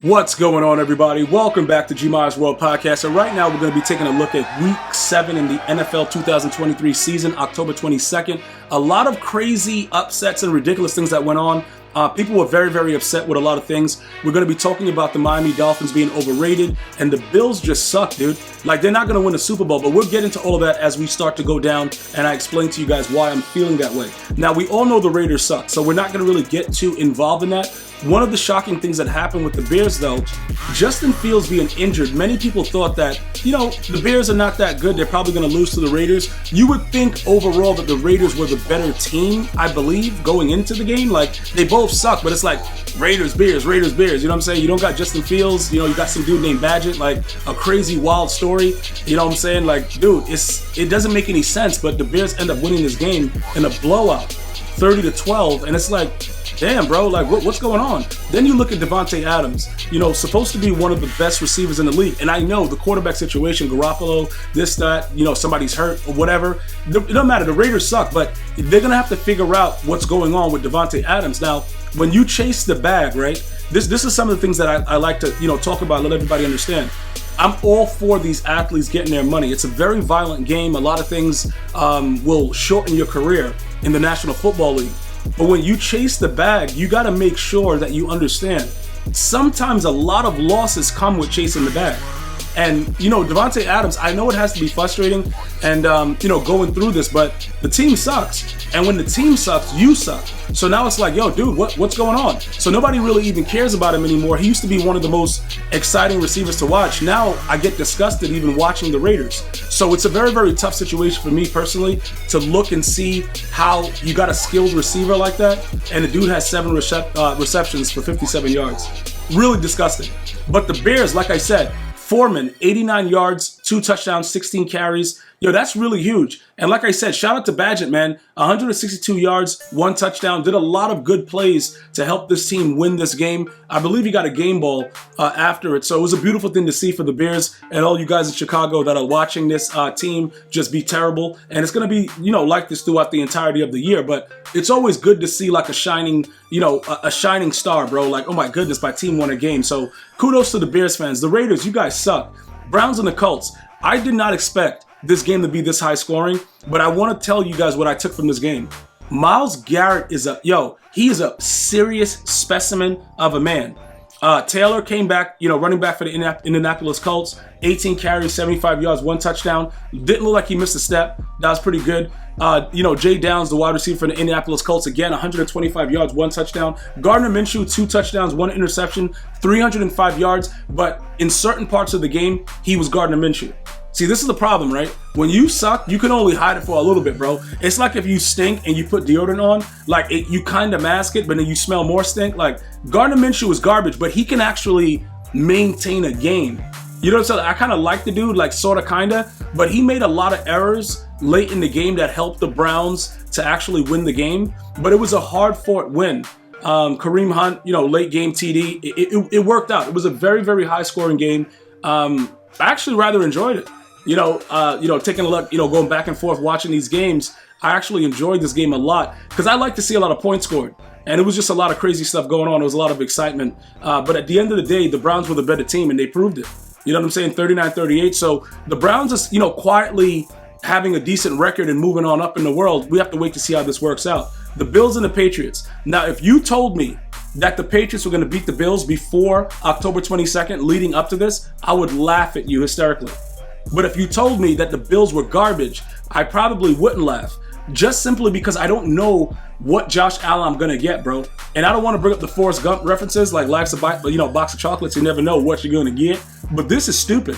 What's going on, everybody? Welcome back to GMIASWORLD podcast. And right now, we're going to be taking a look at Week 7 in the NFL 2023 season, October 22nd. A lot of crazy upsets and ridiculous things that went on. People were very, very upset with a lot of things. We're going to be talking about the Miami Dolphins being overrated, and the Bills just suck, dude. Like, they're not going to win the Super Bowl, but we'll get into all of that as we start to go down, and I explain to you guys why I'm feeling that way. Now, we all know the Raiders suck, so we're not going to really get too involved in that. One of the shocking things that happened with the Bears, though, Justin Fields being injured, many people thought that, the Bears are not that good. They're probably going to lose to the Raiders. You would think overall that the Raiders were the better team, I believe, going into the game. Like, they both suck, but it's like Raiders, Bears, Raiders, Bears. You know what I'm saying? You don't got Justin Fields. You got some dude named Badgett, like a crazy, wild story. You know what I'm saying? Like, dude, it doesn't make any sense, but the Bears end up winning this game in a blowout, 30-12, and it's like, damn, bro, like, what's going on? Then you look at Davante Adams, supposed to be one of the best receivers in the league. And I know the quarterback situation, Garoppolo, this, that, somebody's hurt or whatever. It doesn't matter. The Raiders suck, but they're going to have to figure out what's going on with Davante Adams. Now, when you chase the bag, right, this is some of the things that I like to, talk about, let everybody understand. I'm all for these athletes getting their money. It's a very violent game. A lot of things will shorten your career in the National Football League. But when you chase the bag, you got to make sure that you understand. Sometimes a lot of losses come with chasing the bag. And, Davante Adams, I know it has to be frustrating and, going through this, but the team sucks. And when the team sucks, you suck. So now it's like, yo, dude, what's going on? So nobody really even cares about him anymore. He used to be one of the most exciting receivers to watch. Now I get disgusted even watching the Raiders. So it's a very, very tough situation for me personally to look and see how you got a skilled receiver like that, and the dude has 7 receptions for 57 yards. Really disgusting. But the Bears, like I said, Foreman, 89 yards, 2 touchdowns, 16 carries. Yo, that's really huge. And like I said, shout out to Badgett, man. 162 yards, 1 touchdown. Did a lot of good plays to help this team win this game. I believe he got a game ball after it. So it was a beautiful thing to see for the Bears and all you guys in Chicago that are watching this team just be terrible. And it's going to be, like this throughout the entirety of the year. But it's always good to see like a shining, a shining star, bro. Like, oh my goodness, my team won a game. So kudos to the Bears fans. The Raiders, you guys suck. Browns and the Colts. I did not expect this game to be this high scoring, but I want to tell you guys what I took from this game. Myles Garrett is he is a serious specimen of a man. Taylor came back, running back for the Indianapolis Colts, 18 carries, 75 yards, 1 touchdown. Didn't look like he missed a step. That was pretty good. Jay Downs, the wide receiver for the Indianapolis Colts, again, 125 yards, 1 touchdown. Gardner Minshew, 2 touchdowns, 1 interception, 305 yards. But in certain parts of the game, he was Gardner Minshew. See, this is the problem, right? When you suck, you can only hide it for a little bit, bro. It's like if you stink and you put deodorant on, you kind of mask it, but then you smell more stink. Like, Gardner Minshew is garbage, but he can actually maintain a game. You know what I'm saying? I kind of like the dude, like sort of, kind of, but he made a lot of errors late in the game that helped the Browns to actually win the game. But it was a hard-fought win. Kareem Hunt, late game TD, it worked out. It was a very, very high-scoring game. I actually rather enjoyed it. Taking a look, going back and forth, watching these games, I actually enjoyed this game a lot because I like to see a lot of points scored. And it was just a lot of crazy stuff going on. There was a lot of excitement. But at the end of the day, the Browns were the better team, and they proved it. You know what I'm saying? 39-38. So the Browns is, quietly having a decent record and moving on up in the world. We have to wait to see how this works out. The Bills and the Patriots. Now, if you told me that the Patriots were going to beat the Bills before October 22nd leading up to this, I would laugh at you hysterically. But if you told me that the Bills were garbage, I probably wouldn't laugh. Just simply because I don't know what Josh Allen I'm going to get, bro. And I don't want to bring up the Forrest Gump references, like life's a box of chocolates. You never know what you're going to get. But this is stupid.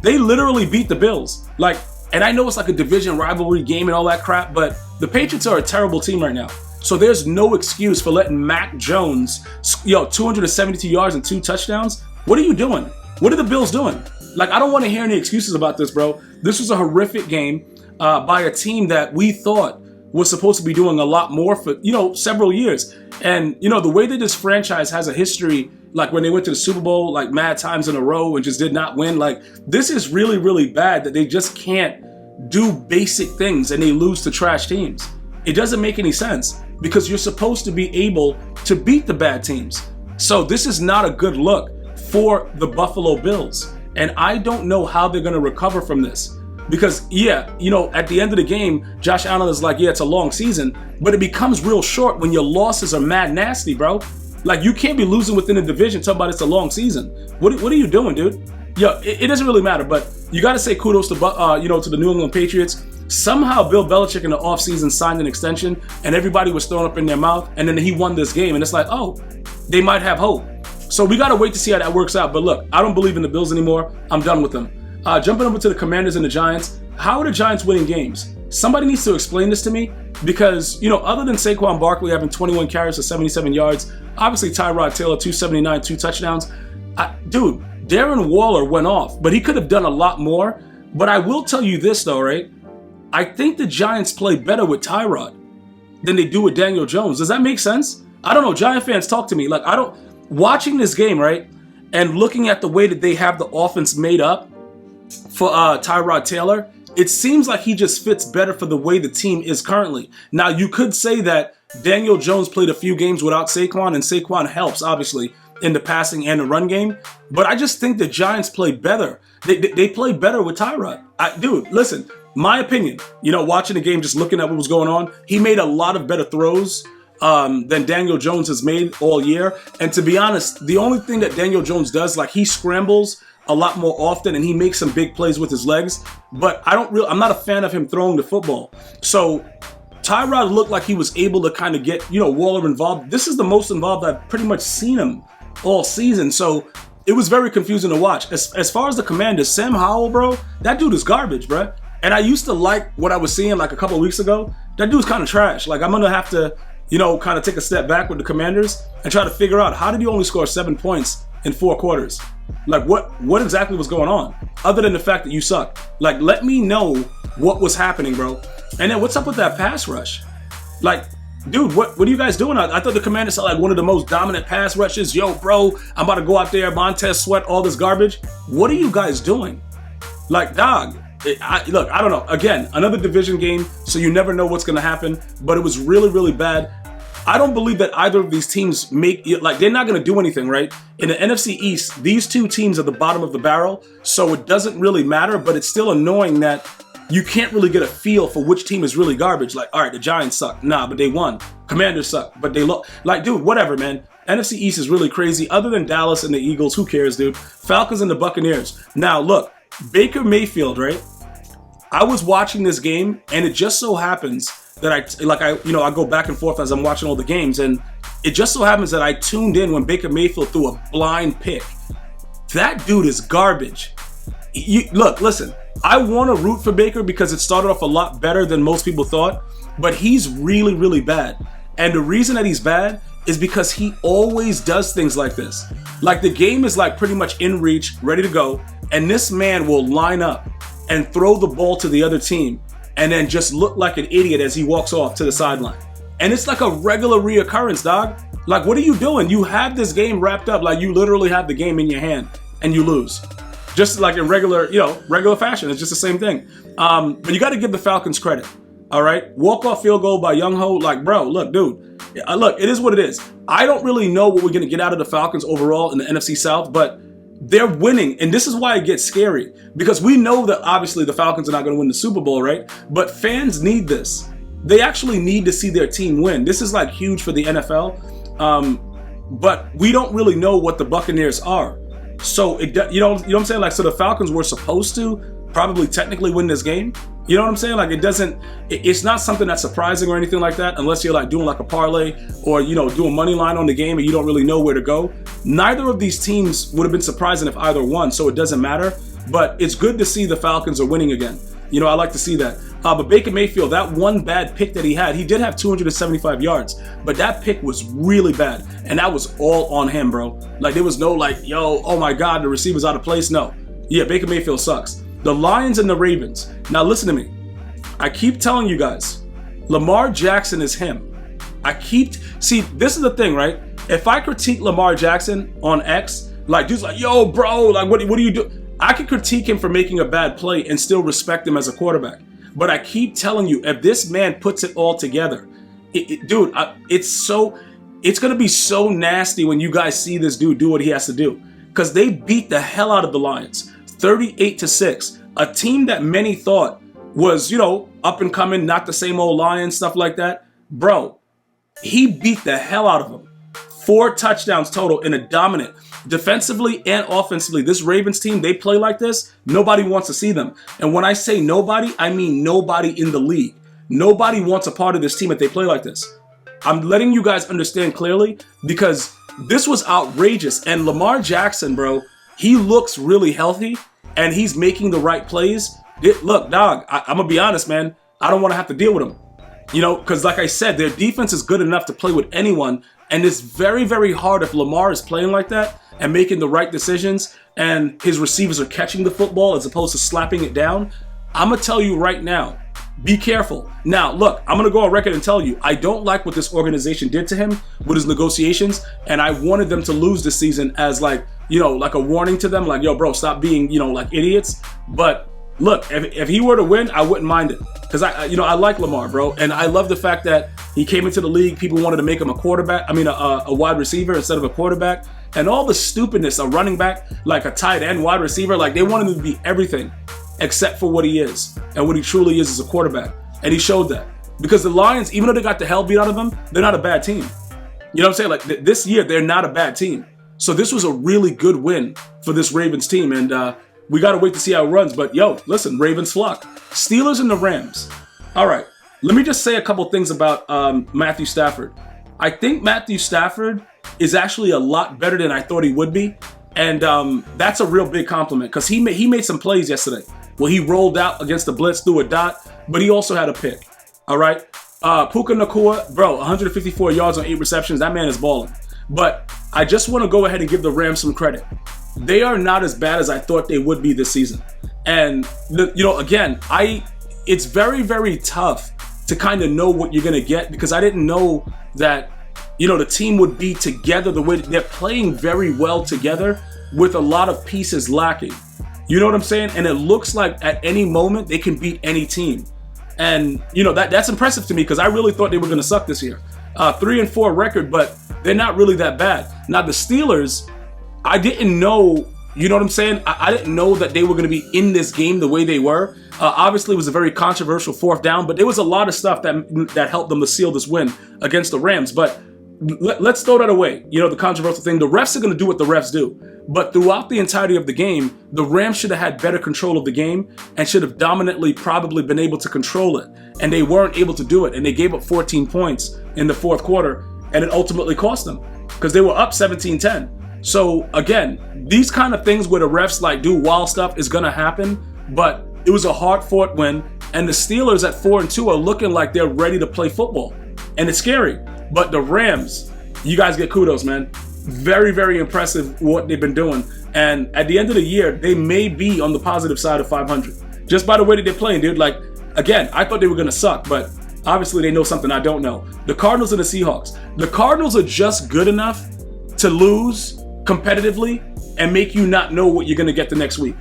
They literally beat the Bills. And I know it's like a division rivalry game and all that crap, but the Patriots are a terrible team right now. So there's no excuse for letting Mac Jones, 272 yards and 2 touchdowns. What are you doing? What are the Bills doing? I don't want to hear any excuses about this, bro. This was a horrific game by a team that we thought was supposed to be doing a lot more for, several years. And, the way that this franchise has a history, like when they went to the Super Bowl, mad times in a row and just did not win, this is really, really bad that they just can't do basic things and they lose to trash teams. It doesn't make any sense because you're supposed to be able to beat the bad teams. So this is not a good look. for the Buffalo Bills. And I don't know how they're going to recover from this. Because, yeah, you know, at the end of the game, Josh Allen is like, yeah, it's a long season, but it becomes real short when your losses are mad nasty, bro. Like, you can't be losing within the division talking about it's a long season. What are you doing, dude? Yeah, it doesn't really matter, but you got to say kudos to, to the New England Patriots. Somehow Bill Belichick in the offseason signed an extension, and everybody was throwing up in their mouth, and then he won this game, and it's like, oh, they might have hope. So we got to wait to see how that works out. But look, I don't believe in the Bills anymore. I'm done with them. Jumping over to the Commanders and the Giants. How are the Giants winning games? Somebody needs to explain this to me because, you know, other than Saquon Barkley having 21 carries for 77 yards, obviously Tyrod Taylor, 279, 2 touchdowns. Dude, Darren Waller went off, but he could have done a lot more. But I will tell you this, though, right? I think the Giants play better with Tyrod than they do with Daniel Jones. Does that make sense? I don't know. Giant fans, talk to me. Like, watching this game, right, and looking at the way that they have the offense made up for Tyrod Taylor, it seems like he just fits better for the way the team is currently. Now, you could say that Daniel Jones played a few games without Saquon, and Saquon helps, obviously, in the passing and the run game. But I just think the Giants play better. They play better with Tyrod. Dude, listen, my opinion, you know, watching the game, just looking at what was going on, he made a lot of better throws than Daniel Jones has made all year. And to be honest, the only thing that Daniel Jones does, like, he scrambles a lot more often and he makes some big plays with his legs, but I'm not a fan of him throwing the football. So Tyrod looked like he was able to kind of get, you know, Waller involved. This is the most involved I've pretty much seen him all season. So it was very confusing to watch. As far as the Commanders, Sam Howell, bro, that dude is garbage, bro. And I used to like what I was seeing like a couple of weeks ago. That dude's kind of trash. Like, I'm going to have to, you know, kind of take a step back with the Commanders and try to figure out, how did he only score 7 points in 4 quarters? Like, what exactly was going on? Other than the fact that you suck. Like, let me know what was happening, bro. And then what's up with that pass rush? Like, dude, what are you guys doing? I thought the Commanders had like one of the most dominant pass rushes. Yo, bro, I'm about to go out there, Montez Sweat, all this garbage. What are you guys doing? Like, dog, look, I don't know. Again, another division game, so you never know what's going to happen. But it was really, really bad. I don't believe that either of these teams they're not going to do anything, right? In the NFC East, these two teams are the bottom of the barrel, so it doesn't really matter, but it's still annoying that you can't really get a feel for which team is really garbage. Like, all right, the Giants suck. Nah, but they won. Commanders suck, but they look like, dude, whatever, man. NFC East is really crazy. Other than Dallas and the Eagles, who cares, dude? Falcons and the Buccaneers. Now, look, Baker Mayfield, right? I was watching this game, and it just so happens that I go back and forth as I'm watching all the games, and it just so happens that I tuned in when Baker Mayfield threw a blind pick. That dude is garbage. Look, listen, I want to root for Baker because it started off a lot better than most people thought, but he's really, really bad. And the reason that he's bad is because he always does things like this. Like, the game is like pretty much in reach, ready to go, and this man will line up and throw the ball to the other team and then just look like an idiot as he walks off to the sideline. And it's like a regular reoccurrence, dog. Like, what are you doing? You have this game wrapped up, like you literally have the game in your hand and you lose. Just like in regular fashion. It's just the same thing. But you got to give the Falcons credit, all right? Walk-off field goal by Young Ho. Like, bro, look, dude. Look, it is what it is. I don't really know what we're going to get out of the Falcons overall in the NFC South, but they're winning, and this is why it gets scary, because we know that obviously the Falcons are not going to win the Super Bowl, right? But fans need this. They actually need to see their team win. This is like huge for the NFL, but we don't really know what the Buccaneers are. So you know what I'm saying? Like, so the Falcons were supposed to probably technically win this game. You know what I'm saying? Like, it's not something that's surprising or anything like that, unless you're like doing like a parlay or, you know, doing money line on the game and you don't really know where to go. Neither of these teams would have been surprising if either won, so it doesn't matter. But it's good to see the Falcons are winning again. You know, I like to see that. But Baker Mayfield, that one bad pick that he did have 275 yards, but that pick was really bad. And that was all on him, bro. Like, there was no like, yo, oh my God, the receiver's out of place. No. Yeah, Baker Mayfield sucks. The Lions and the Ravens. Now listen to me. I keep telling you guys, Lamar Jackson is him. See, this is the thing, right? If I critique Lamar Jackson on X, like, dude's like, yo, bro, like, what do you do? I can critique him for making a bad play and still respect him as a quarterback. But I keep telling you, if this man puts it all together, it's going to be so nasty when you guys see this dude do what he has to do. because they beat the hell out of the Lions, 38-6. A team that many thought was, up and coming, not the same old Lions, stuff like that. Bro, he beat the hell out of them. 4 touchdowns total in a dominant, defensively and offensively. This Ravens team, they play like this. Nobody wants to see them. And when I say nobody, I mean nobody in the league. Nobody wants a part of this team if they play like this. I'm letting you guys understand clearly because this was outrageous. And Lamar Jackson, bro, he looks really healthy and he's making the right plays. Look, dog, I'm going to be honest, man. I don't want to have to deal with him. Because like I said, their defense is good enough to play with anyone. And it's very, very hard if Lamar is playing like that and making the right decisions and his receivers are catching the football as opposed to slapping it down. I'm going to tell you right now, be careful. Now, look, I'm going to go on record and tell you, I don't like what this organization did to him with his negotiations. And I wanted them to lose this season as like a warning to them. Like, yo, bro, stop being, like idiots. But look, if he were to win, I wouldn't mind it. Because I like Lamar, bro. And I love the fact that he came into the league. People wanted to make him a wide receiver instead of a quarterback. And all the stupidness, a running back, like a tight end wide receiver, like they wanted him to be everything except for what he is and what he truly is as a quarterback. And he showed that. Because the Lions, even though they got the hell beat out of them, they're not a bad team. You know what I'm saying? Like this year, they're not a bad team. So this was a really good win for this Ravens team. And we got to wait to see how it runs. But yo, listen, Ravens flock. Steelers and the Rams. All right. Let me just say a couple things about Matthew Stafford. I think Matthew Stafford is actually a lot better than I thought he would be. And that's a real big compliment because he made some plays yesterday. Well, he rolled out against the blitz, threw a dot, but he also had a pick. All right. Puka Nacua, bro, 154 yards on 8 receptions. That man is balling. But I just want to go ahead and give the Rams some credit. They are not as bad as I thought they would be this season. And, again, it's very, very tough to kind of know what you're going to get because I didn't know that, the team would be together the way they're playing very well together with a lot of pieces lacking. You know what I'm saying? And it looks like at any moment they can beat any team. And, that's impressive to me because I really thought they were going to suck this year. 3-4 record, but they're not really that bad. Now, the Steelers, I didn't know, you know what I'm saying? I didn't know that they were going to be in this game the way they were. Obviously, it was a very controversial 4th down, but there was a lot of stuff that helped them to seal this win against the Rams. But let's throw that away. The controversial thing, the refs are going to do what the refs do. But throughout the entirety of the game, the Rams should have had better control of the game and should have dominantly probably been able to control it. And they weren't able to do it. And they gave up 14 points in the 4th quarter. And it ultimately cost them because they were up 17-10. So again, these kind of things where the refs do wild stuff is going to happen. But it was a hard-fought win. And the Steelers at 4-2 are looking like they're ready to play football. And it's scary. But the Rams, you guys get kudos, man. Very, very impressive what they've been doing. And at the end of the year, they may be on the positive side of 500. Just by the way that they're playing, dude. Again, I thought they were going to suck, but obviously they know something I don't know. The Cardinals and the Seahawks. The Cardinals are just good enough to lose competitively and make you not know what you're going to get the next week.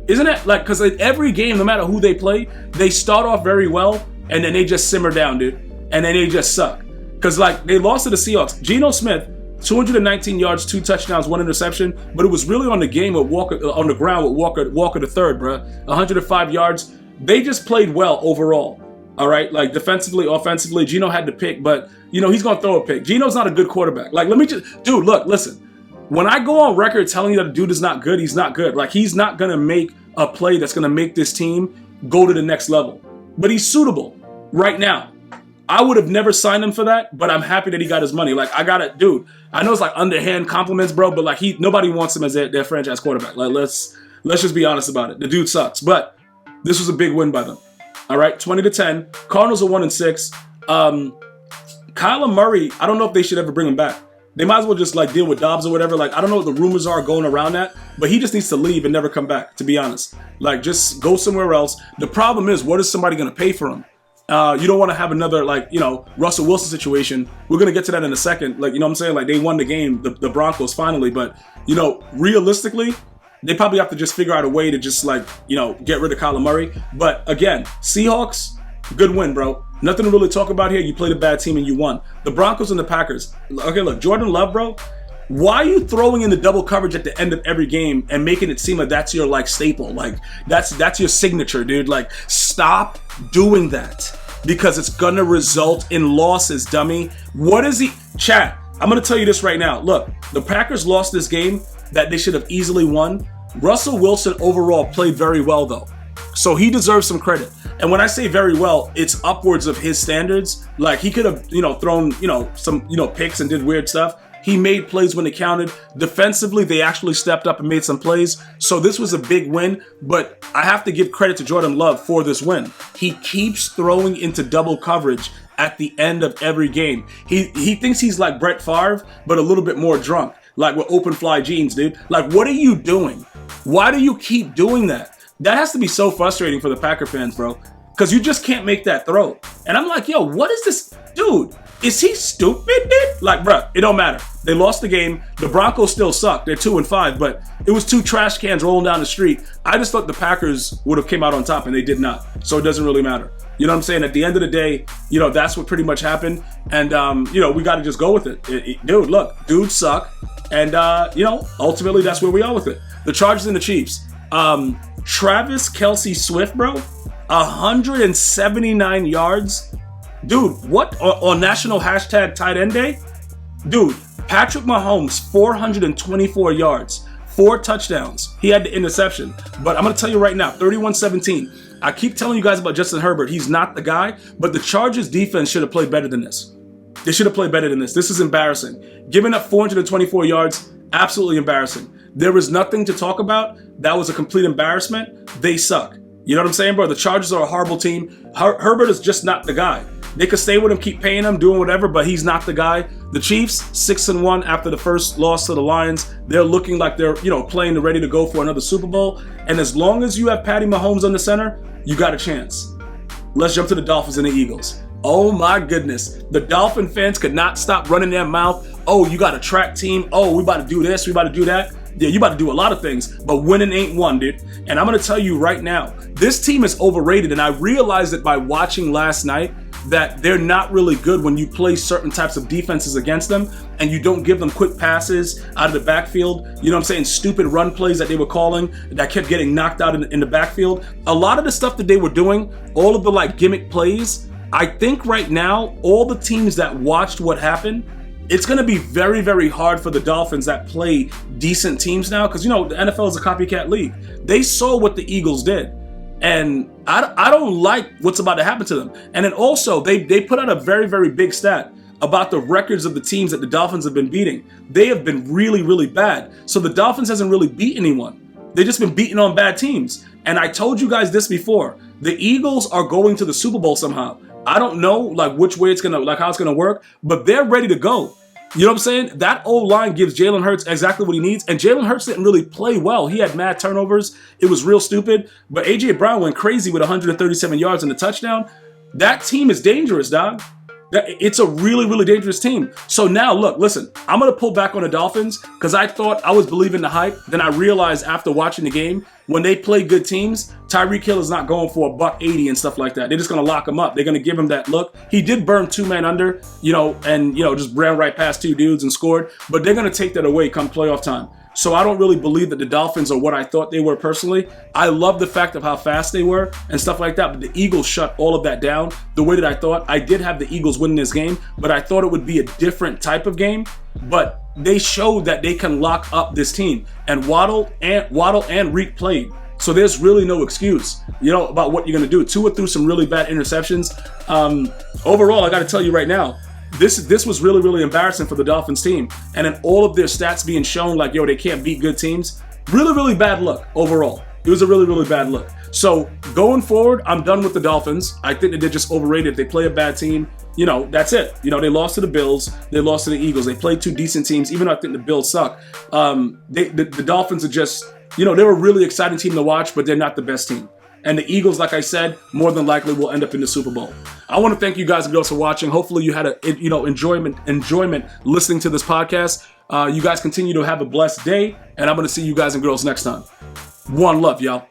Isn't it? Because every game, no matter who they play, they start off very well, and then they just simmer down, dude. And then they just suck. Because, they lost to the Seahawks. Geno Smith, 219 yards, 2 touchdowns, 1 interception. But it was really on the game with Walker, on the ground with Walker the third, bro. 105 yards. They just played well overall. All right? Defensively, offensively, Geno had to pick. But, he's going to throw a pick. Geno's not a good quarterback. Dude, look, listen. When I go on record telling you that the dude is not good, he's not good. He's not going to make a play that's going to make this team go to the next level. But he's suitable right now. I would have never signed him for that, but I'm happy that he got his money. I got it, dude. I know it's underhand compliments, bro, but nobody wants him as their franchise quarterback. Let's just be honest about it. The dude sucks, but this was a big win by them. All right, 20-10. Cardinals are 1-6. Kyler Murray, I don't know if they should ever bring him back. They might as well just deal with Dobbs or whatever. I don't know what the rumors are going around that, but he just needs to leave and never come back, to be honest. Just go somewhere else. The problem is, what is somebody going to pay for him? You don't want to have another, Russell Wilson situation. We're going to get to that in a second. You know what I'm saying? They won the game, the Broncos finally. But, realistically, they probably have to just figure out a way to just, get rid of Kyler Murray. But, again, Seahawks, good win, bro. Nothing to really talk about here. You played a bad team and you won. The Broncos and the Packers. Okay, look, Jordan Love, bro, Why are you throwing in the double coverage at the end of every game and making it seem like that's your like staple? Like that's your signature, dude. Like stop doing that because it's gonna result in losses, dummy. What is he? Chat, I'm gonna tell you this right now. Look, the Packers lost this game that they should have easily won. Russell Wilson overall played very well though. So he deserves some credit. And when I say very well, it's upwards of his standards. Like he could have, thrown, some, picks and did weird stuff. He made plays when it counted. Defensively, they actually stepped up and made some plays. So this was a big win, but I have to give credit to Jordan Love for this win. He keeps throwing into double coverage at the end of every game. He thinks he's like Brett Favre, but a little bit more drunk, like with open fly jeans, dude. Like, what are you doing? Why do you keep doing that? That has to be so frustrating for the Packer fans, bro, because you just can't make that throw. And I'm like, yo, what is this? Dude, is he stupid, dude? Like, bruh, it don't matter. They lost the game. The Broncos still suck. They're 2-5, but it was 2 trash cans rolling down the street. I just thought the Packers would have came out on top, and they did not. So it doesn't really matter. You know what I'm saying? At the end of the day, that's what pretty much happened. And, we got to just go with it. Dude, look, dudes suck. And, ultimately that's where we are with it. The Chargers and the Chiefs. Travis Kelce Swift, bro, 179 yards. Dude, what? On National Hashtag Tight End Day? Dude, Patrick Mahomes, 424 yards, 4 touchdowns. He had the interception. But I'm going to tell you right now, 31-17. I keep telling you guys about Justin Herbert. He's not the guy, but the Chargers defense should have played better than this. They should have played better than this. This is embarrassing. Giving up 424 yards, absolutely embarrassing. There is nothing to talk about. That was a complete embarrassment. They suck. You know what I'm saying, bro? The Chargers are a horrible team. Herbert is just not the guy. They could stay with him, keep paying him, doing whatever, but he's not the guy. The Chiefs, 6-1 after the first loss to the Lions. They're looking like they're, playing ready to go for another Super Bowl. And as long as you have Patty Mahomes on the center, you got a chance. Let's jump to the Dolphins and the Eagles. Oh my goodness. The Dolphin fans could not stop running their mouth. Oh, you got a track team. Oh, we about to do this. We about to do that. Yeah, you about to do a lot of things, but winning ain't one, dude. And I'm going to tell you right now, this team is overrated. And I realized it by watching last night that they're not really good when you play certain types of defenses against them and you don't give them quick passes out of the backfield. You know what I'm saying? Stupid run plays that they were calling that kept getting knocked out in the backfield. A lot of the stuff that they were doing, all of the like gimmick plays, I think right now, all the teams that watched what happened, it's going to be very, very hard for the Dolphins that play decent teams now because, the NFL is a copycat league. They saw what the Eagles did. And I don't like what's about to happen to them. And then also, they put out a very, very big stat about the records of the teams that the Dolphins have been beating. They have been really, really bad. So the Dolphins hasn't really beat anyone. They've just been beating on bad teams. And I told you guys this before. The Eagles are going to the Super Bowl somehow. I don't know which way it's how it's gonna work, but they're ready to go. You know what I'm saying? That O-line gives Jalen Hurts exactly what he needs. And Jalen Hurts didn't really play well. He had mad turnovers. It was real stupid. But A.J. Brown went crazy with 137 yards and a touchdown. That team is dangerous, dog. It's a really, really dangerous team. So now, look, listen, I'm going to pull back on the Dolphins because I thought I was believing the hype. Then I realized after watching the game, when they play good teams, Tyreek Hill is not going for $180 and stuff like that. They're just going to lock him up. They're going to give him that look. He did burn 2 men under, and just ran right past 2 dudes and scored. But they're going to take that away come playoff time. So I don't really believe that the Dolphins are what I thought they were personally. I love the fact of how fast they were and stuff like that, but the Eagles shut all of that down the way that I thought. I did have the Eagles winning this game, but I thought it would be a different type of game. But they showed that they can lock up this team. And Waddle and Reek played. So there's really no excuse, about what you're going to do. Tua threw some really bad interceptions. Overall, I got to tell you right now, this was really, really embarrassing for the Dolphins team. And then all of their stats being shown like, they can't beat good teams. Really, really bad look overall. It was a really, really bad look. So going forward, I'm done with the Dolphins. I think that they're just overrated. They play a bad team. That's it. They lost to the Bills. They lost to the Eagles. They played 2 decent teams, even though I think the Bills suck. The Dolphins are just, they're a really exciting team to watch, but they're not the best team. And the Eagles, like I said, more than likely will end up in the Super Bowl. I want to thank you guys and girls for watching. Hopefully you had enjoyment listening to this podcast. You guys continue to have a blessed day, and I'm going to see you guys and girls next time. One love, y'all.